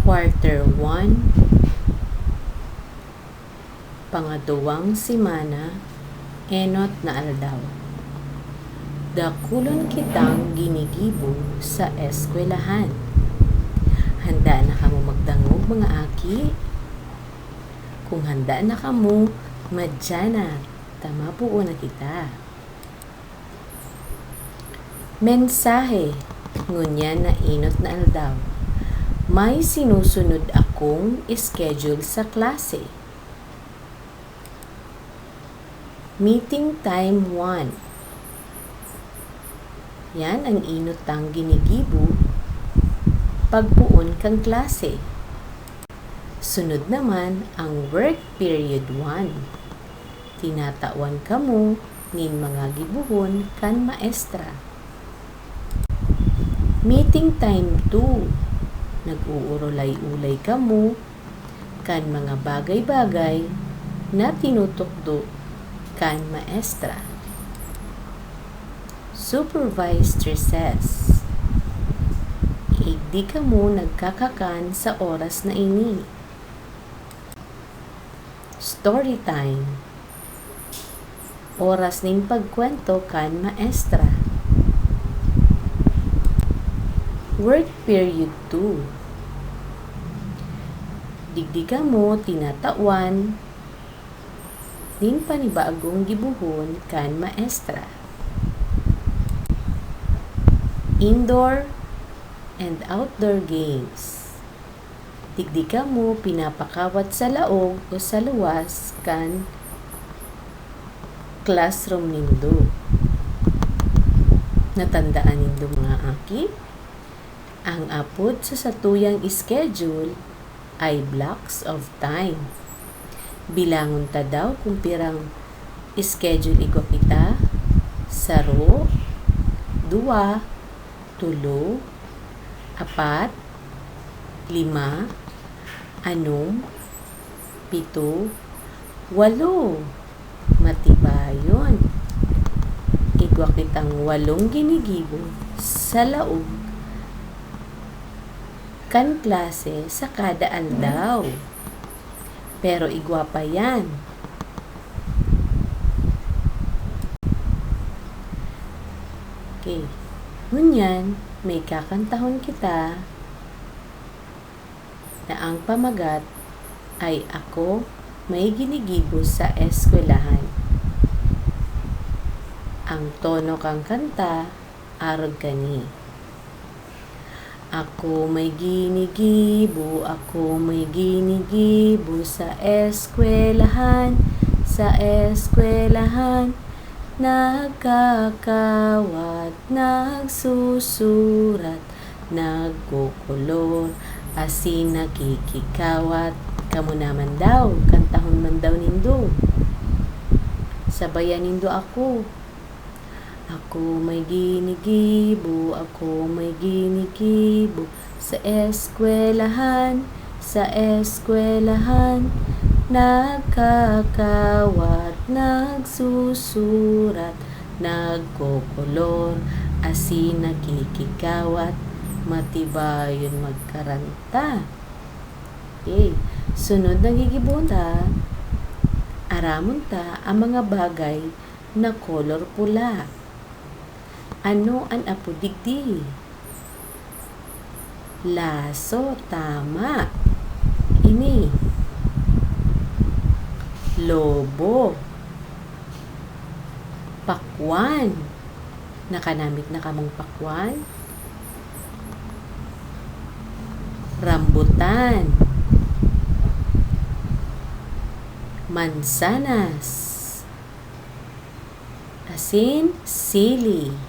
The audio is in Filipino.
Quarter 1, pangaduwang simana, enot na aldaw. Dakulon kitang ginigibo sa eskwelahan. Handa na kamo magdangog mga aki? Kung handa na kamo, madya na, tamapuo na kita. Mensahe, ngunyan na enot na aldaw. May sinusunod akong schedule sa klase. Meeting time 1. Yan ang inutang ginigibo pagpuon kang klase. Sunod naman ang work period 1. Tinatawan kamo nin mga gibuhon kan maestra. Meeting time 2. Nag-uurolay-ulay kamo kan mga bagay-bagay na tinutukdo kan maestra. Supervised recess. Hindi kamo nagkakakan sa oras na ini. Story time. Oras ning pagkwento kan maestra. Work period 2. Digdi kamo tinatawan din panibagong gibuhon kan maestra. Indoor and outdoor games. Digdi kamo pinapakawat sa laog o sa luwas kan classroom nindo. Natandaan nindo mga aki? Ang apod sa satuyang schedule ay blocks of time. Bilangon ta daw kung pirang schedule igwa kita. 0, 2, 3, 4, 5, 6, 7, 8. Matibayon. Igwa kitang 8 ginigibo sa laog kan klase sa kada aldaw. Pero igwa pa yan. Okay. Ngunyan, may kakantahon kita na ang pamagat ay ako may ginigibo sa eskwelahan. Ang tono kang kanta, arog kani. Ako may ginigibo sa eskwelahan, nagkakawat, nagsusurat, nagkukulor, asin nakikikawat. Kamu naman daw, kantahon man daw nindo. Sabayan nindo ako. Ako may ginigibo sa eskwelahan, nagkakawat, nagsusurat, nagkukulor, asin nakikikawat, matibayon magkaranta. Okay. Sunod na gigibunta, aramon ta ang mga bagay na kolor pula. Ano ang apo digdi? Laso, tama. Ini. Lobo. Pakwan. Nakanamit na kamong pakwan. Rambutan. Mansanas. Asin, sili.